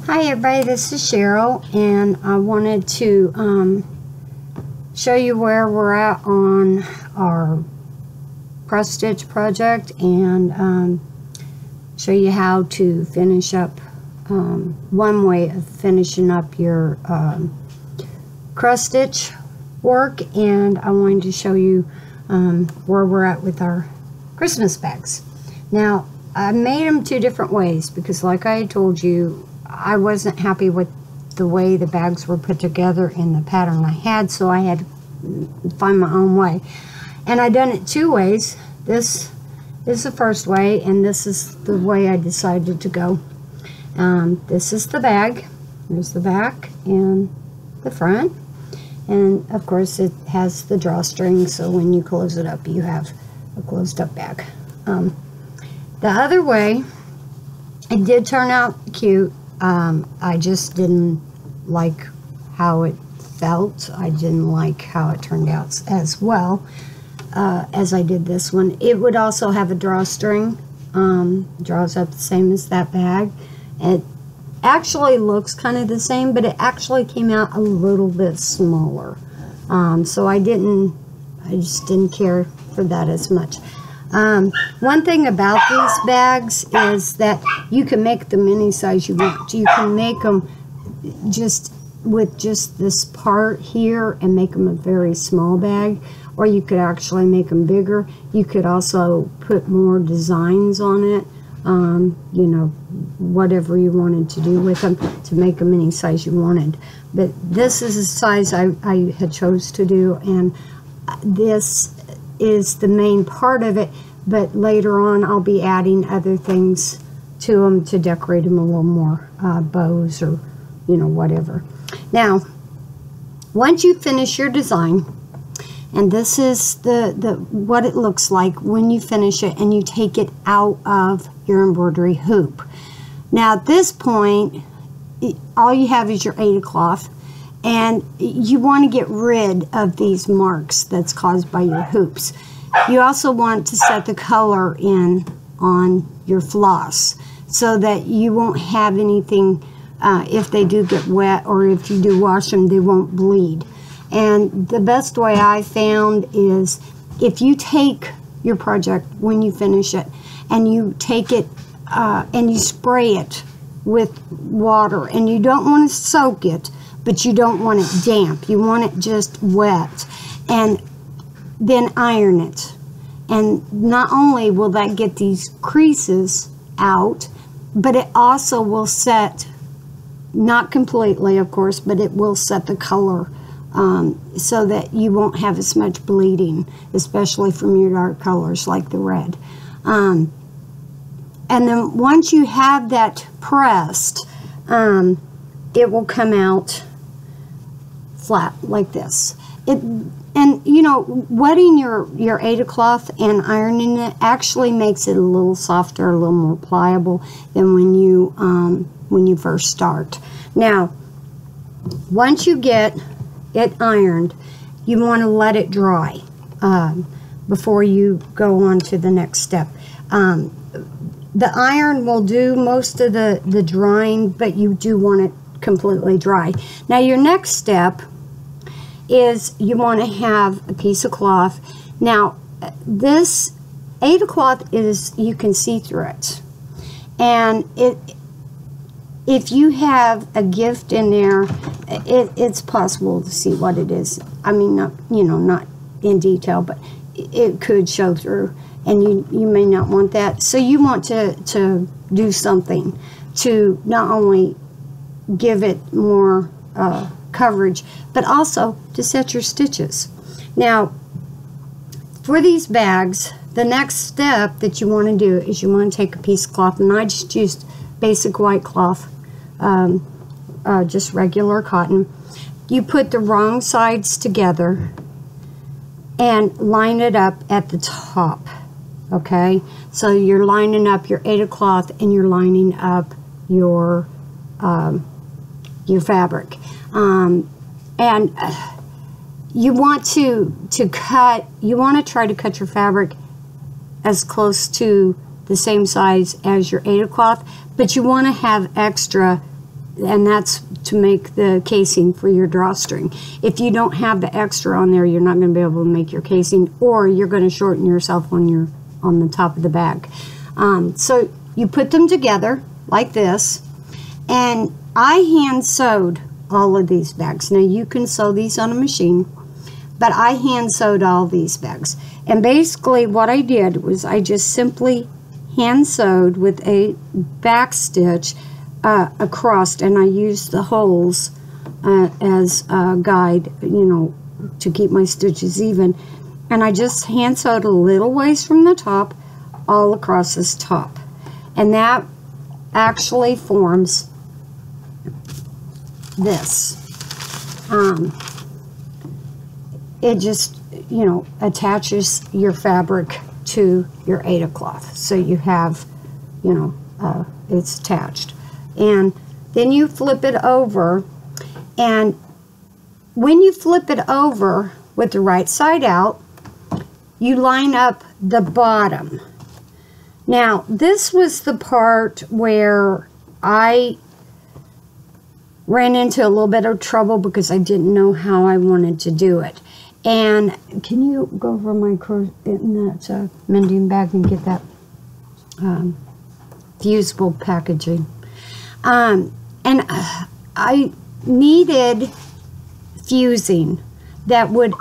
Hi everybody, this is Cheryl, and I wanted to show you where we're at on our cross stitch project and show you how to finish up one way of finishing up your cross stitch work. And I wanted to show you where we're at with our Christmas bags. Now I made them two different ways because, like I told you, I wasn't happy with the way the bags were put together in the pattern I had, so I had to find my own way. And I done it two ways. This is the first way, and this is the way I decided to go. This is the bag. There's the back and the front. And of course it has the drawstring, so when you close it up you have a closed up bag. The other way, it did turn out cute. I just didn't like how it felt. I didn't like how it turned out as well as I did this one. It would also have a drawstring. Draws up the same as that bag. It actually looks kind of the same, but it actually came out a little bit smaller. So I just didn't care for that as much. One thing about these bags is that you can make them any size you want. You can make them just with just this part here and make them a very small bag, or you could actually make them bigger. You could also put more designs on it, you know, whatever you wanted to do with them to make them any size you wanted. But this is the size I had chose to do, and this is the main part of it, but later on I'll be adding other things to them to decorate them a little more, bows or, you know, whatever. Now, once you finish your design, and this is what it looks like when you finish it and you take it out of your embroidery hoop. Now at this point, all you have is your Aida cloth, and you want to get rid of these marks that's caused by your hoops. You also want to set the color in on your floss so that you won't have anything, if they do get wet or if you do wash them, they won't bleed. And the best way I found is if you take your project when you finish it and you take it and you spray it with water, and you don't want to soak it, but you don't want it damp. You want it just wet, and then iron it. And not only will that get these creases out, but it also will set, not completely of course, but it will set the color so that you won't have as much bleeding, especially from your dark colors like the red. And then once you have that pressed, it will come out flat like this. And you know, wetting your Aida cloth and ironing it actually makes it a little softer, a little more pliable than when you first start. Now, once you get it ironed, you want to let it dry before you go on to the next step. The iron will do most of the drying, but you do want it completely dry. Now your next step is you want to have a piece of cloth. Now this Aida cloth is, you can see through it, and if you have a gift in there, it's possible to see what it is. I mean, not, you know, not in detail, but it could show through, and you may not want that. So you want to do something to not only give it more coverage, but also to set your stitches. Now, for these bags, the next step that you want to do is you want to take a piece of cloth, and I just used basic white cloth, just regular cotton. You put the wrong sides together and line it up at the top. Okay, so you're lining up your Aida cloth and you're lining up your fabric, and you want to cut. You want to try to cut your fabric as close to the same size as your Aida cloth, but you want to have extra and that's to make the casing for your drawstring. If you don't have the extra on there, you're not going to be able to make your casing, or you're going to shorten yourself on the top of the bag. So you put them together like this, and I hand sewed all of these bags. Now you can sew these on a machine, but I hand sewed all these bags. And basically what I did was I just simply hand sewed with a back stitch across, and I used the holes as a guide, you know, to keep my stitches even. And I just hand sewed a little ways from the top all across this top, and that actually forms this. It just, you know, attaches your fabric to your Aida cloth, so you have, you know, it's attached. And then you flip it over, and when you flip it over with the right side out, you line up the bottom. Now this was the part where I ran into a little bit of trouble because I didn't know how I wanted to do it. And can you go over my in that mending bag and get that fusible packaging? And I needed fusing that would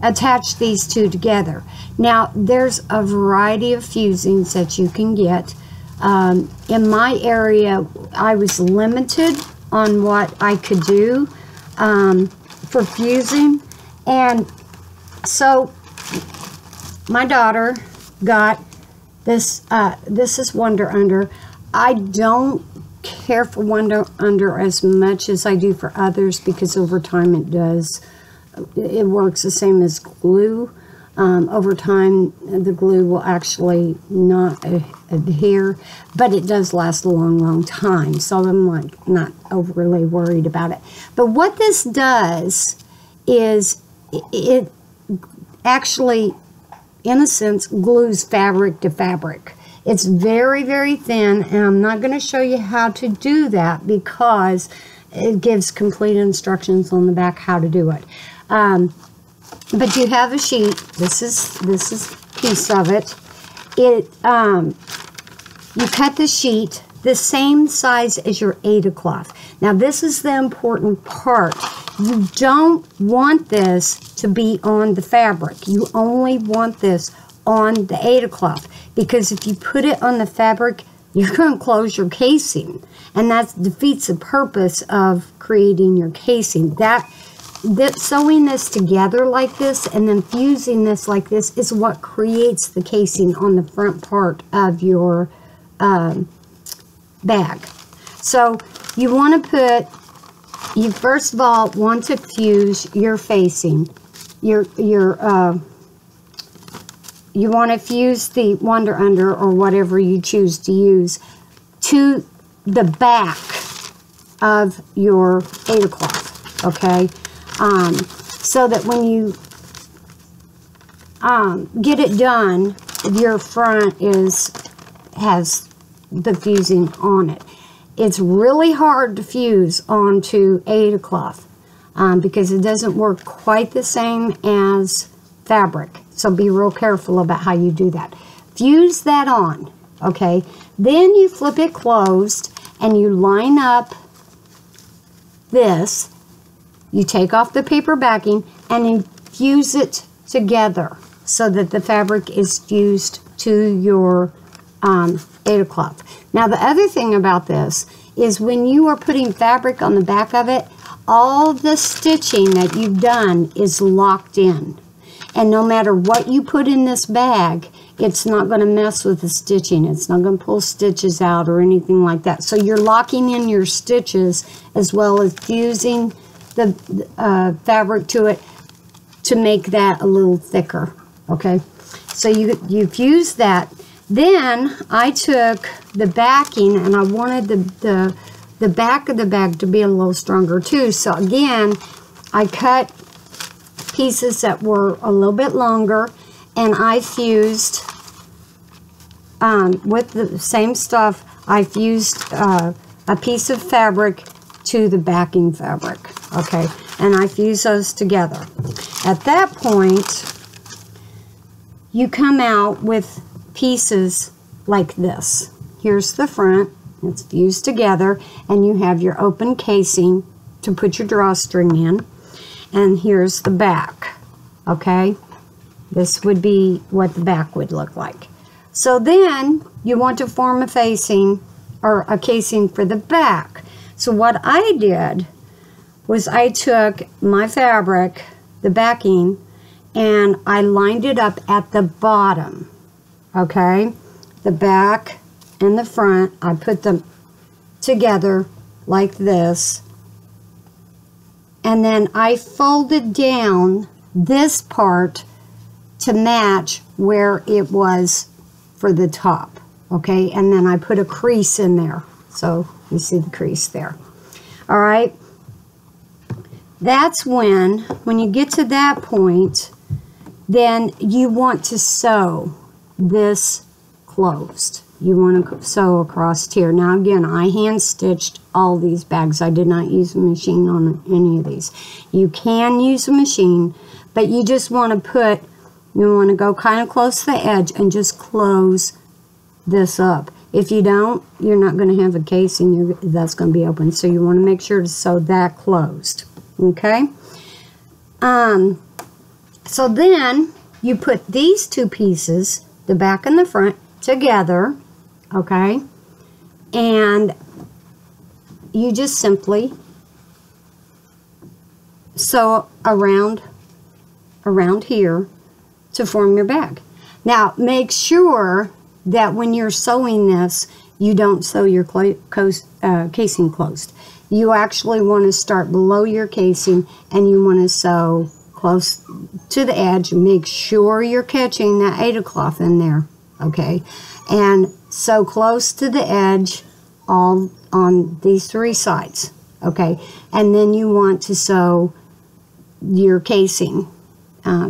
attach these two together. Now there's a variety of fusings that you can get. In my area, I was limited on what I could do for fusing, and so my daughter got this. This is Wonder Under. I don't care for Wonder Under as much as I do for others, because over time it works the same as glue. Over time the glue will actually not adhere, but it does last a long time, so I'm like not overly worried about it. But what this does is it actually, in a sense, glues fabric to fabric. It's very, very thin, and I'm not going to show you how to do that because it gives complete instructions on the back how to do it. But you have a sheet. This is a piece of it. You cut the sheet the same size as your Aida cloth. Now this is the important part. You don't want this to be on the fabric. You only want this on the Aida cloth, because if you put it on the fabric, you're going to close your casing, and that defeats the purpose of creating your casing. That sewing this together like this and then fusing this like this is what creates the casing on the front part of your bag. So you want to you first of all want to fuse your facing. You want to fuse the Wonder Under, or whatever you choose to use, to the back of your Aida cloth, okay? So that when you get it done, your front has the fusing on it. It's really hard to fuse onto Aida cloth because it doesn't work quite the same as fabric. So be real careful about how you do that. Fuse that on, okay? Then you flip it closed and you line up this. You take off the paper backing and then fuse it together so that the fabric is fused to your Aida cloth. Now the other thing about this is when you are putting fabric on the back of it, all the stitching that you've done is locked in. And no matter what you put in this bag, it's not going to mess with the stitching. It's not going to pull stitches out or anything like that. So you're locking in your stitches as well as fusing the fabric to it to make that a little thicker, okay? So you fuse that. Then I took the backing and I wanted the back of the bag to be a little stronger too. So again, I cut pieces that were a little bit longer, and I fused with the same stuff. I fused a piece of fabric to the backing fabric, okay? And I fuse those together. At that point, you come out with pieces like this. Here's the front, it's fused together, and you have your open casing to put your drawstring in. And here's the back, okay? This would be what the back would look like. So then you want to form a facing or a casing for the back. So what I did was I took my fabric, the backing, and I lined it up at the bottom, okay? The back and the front, I put them together like this. And then I folded down this part to match where it was for the top, okay? And then I put a crease in there. So you see the crease there. All right. That's when you get to that point, then you want to sew this closed. You want to sew across here. Now again, I hand stitched all these bags. I did not use a machine on any of these. You can use a machine, but you just want to go kind of close to the edge and just close this up. If you don't, you're not going to have a casing that's going to be open. So you want to make sure to sew that closed. Okay? So then you put these two pieces, the back and the front, together. Okay? And you just simply sew around here to form your bag. Now, make sure that when you're sewing this, you don't sew your casing closed. You actually want to start below your casing, and you want to sew close to the edge. Make sure you're catching that Aida cloth in there, okay? And sew close to the edge all on these three sides, okay? And then you want to sew your casing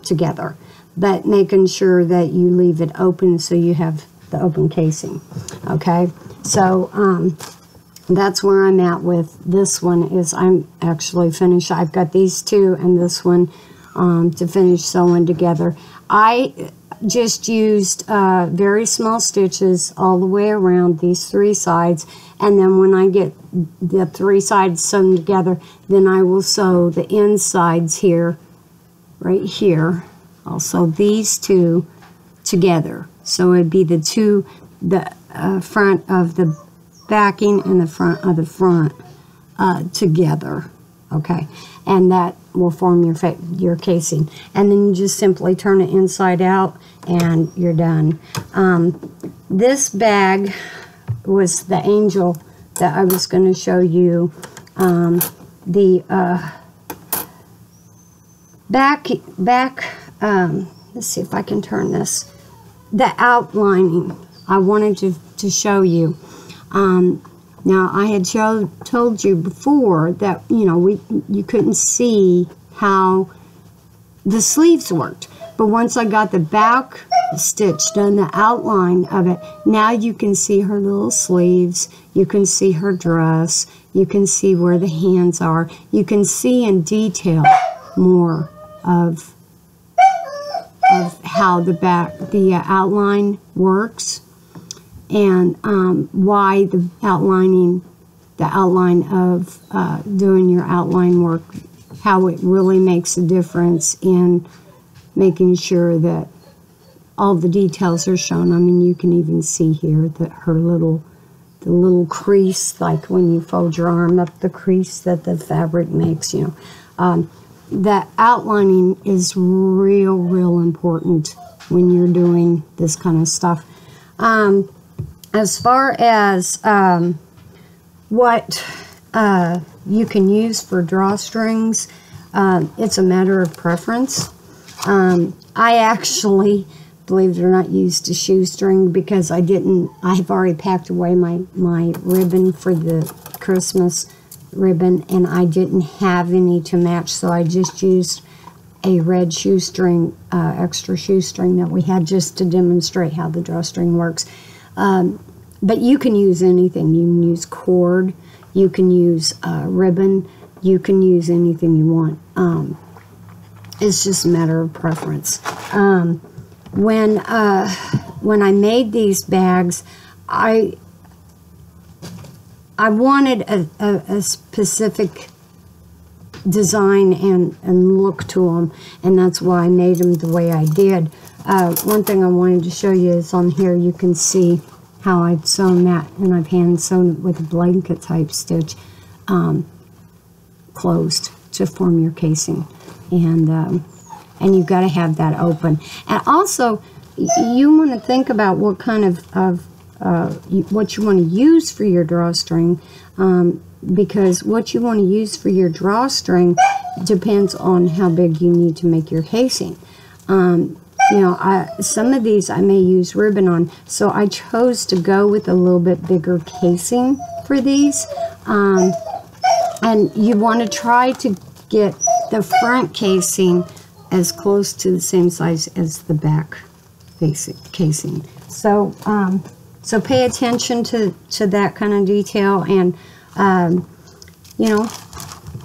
together, but making sure that you leave it open so you have the open casing, okay? So that's where I'm at with this one. Is I'm actually finished. I've got these two and this one to finish sewing together. I just used very small stitches all the way around these three sides, and then when I get the three sides sewn together, then I will sew the insides here, right here. I'll sew these two together. So it'd be the front of the backing and the front of the front together, okay? And that will form your casing. And then you just simply turn it inside out and you're done. This bag was the angel that I was going to show you. Let's see if I can turn this. The outlining I wanted to show you. Now I had told you before that you couldn't see how the sleeves worked, but once I got the back stitched on the outline of it, now you can see her little sleeves, you can see her dress, you can see where the hands are, you can see in detail more of how the outline works, and why the outline of doing your outline work, how it really makes a difference in making sure that all the details are shown. I mean, you can even see here that the little crease, like when you fold your arm up, the crease that the fabric makes, that outlining is real important when you're doing this kind of stuff. As far as what you can use for drawstrings, it's a matter of preference. I actually, believe it or not, used a shoestring because I've already packed away my ribbon for the Christmas ribbon, and I didn't have any to match, so I just used a red shoestring, extra shoestring that we had, just to demonstrate how the drawstring works. But you can use anything. You can use cord, you can use ribbon, you can use anything you want. It's just a matter of preference. When I made these bags, I wanted a specific design and look to them, and that's why I made them the way I did. One thing I wanted to show you is on here you can see how I've sewn that, and I've hand sewn it with a blanket type stitch closed to form your casing, and you've got to have that open. And also you want to think about what kind of what you want to use for your drawstring, because what you want to use for your drawstring depends on how big you need to make your casing. You know, some of these I may use ribbon on, so I chose to go with a little bit bigger casing for these. And you want to try to get the front casing as close to the same size as the back casing. So, so pay attention to that kind of detail, and you know,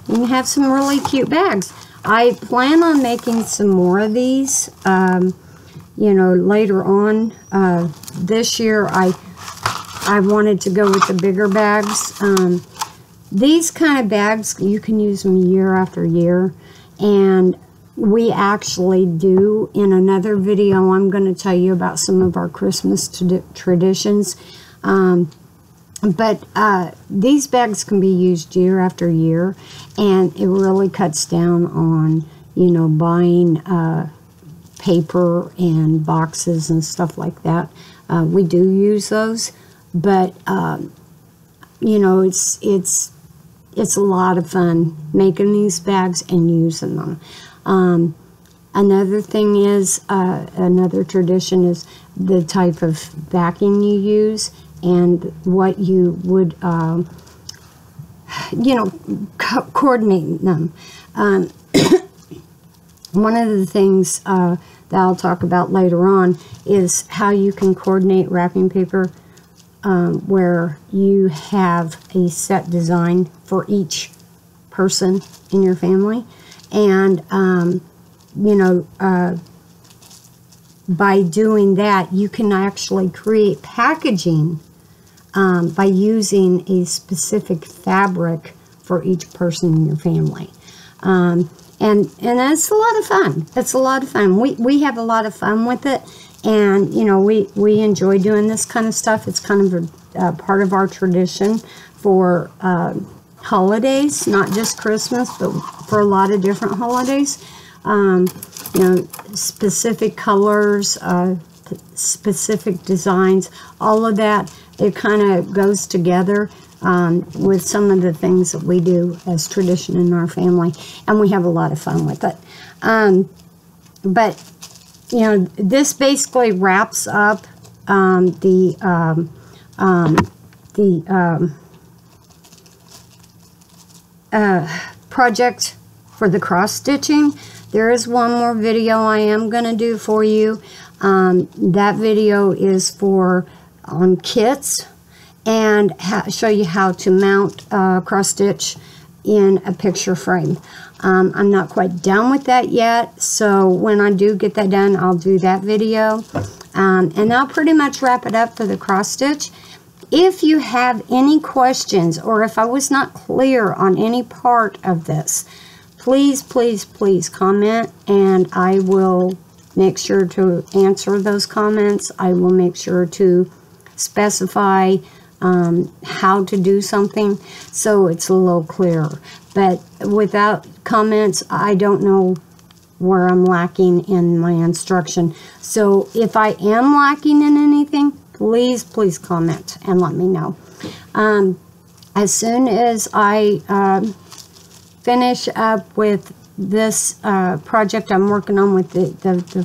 you can have some really cute bags. I plan on making some more of these, you know, later on. This year I wanted to go with the bigger bags. These kind of bags, you can use them year after year, and we actually do. In another video, I'm going to tell you about some of our Christmas traditions. But these bags can be used year after year, and it really cuts down on, you know, buying paper and boxes and stuff like that. We do use those, but you know, it's a lot of fun making these bags and using them. Another thing is, another tradition is the type of backing you use and what you would, you know, coordinate them. One of the things that I'll talk about later on is how you can coordinate wrapping paper where you have a set design for each person in your family. And, you know, by doing that, you can actually create packaging by using a specific fabric for each person in your family. And it's a lot of fun. It's a lot of fun. We have a lot of fun with it, and you know, we enjoy doing this kind of stuff. It's kind of a part of our tradition for holidays, not just Christmas, but for a lot of different holidays. You know, specific colors, specific designs, all of that, it kind of goes together with some of the things that we do as tradition in our family, and we have a lot of fun with it. But, you know, this basically wraps up the project for the cross stitching. There is one more video I am going to do for you. That video is for on kits, and show you how to mount cross stitch in a picture frame. I'm not quite done with that yet, so when I do get that done, I'll do that video. And I'll pretty much wrap it up for the cross stitch. If you have any questions, or if I was not clear on any part of this, please, please, please comment, and I will make sure to answer those comments. I will make sure to specify how to do something so it's a little clearer. But without comments, I don't know where I'm lacking in my instruction. So if I am lacking in anything, please, please comment and let me know. As soon as I finish up with this project I'm working on with the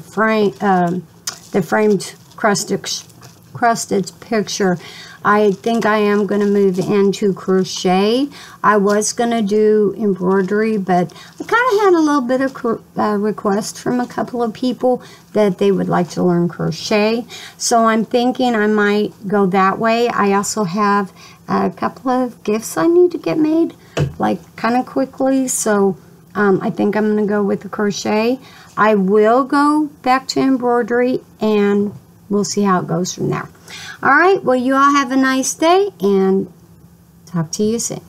framed cross stitch picture, I think I am going to move into crochet. I was going to do embroidery, but I kind of had a little bit of request from a couple of people that they would like to learn crochet. So I'm thinking I might go that way. I also have a couple of gifts I need to get made, like kind of quickly. So I think I'm going to go with the crochet. I will go back to embroidery, and we'll see how it goes from there. All right, well, you all have a nice day, and talk to you soon.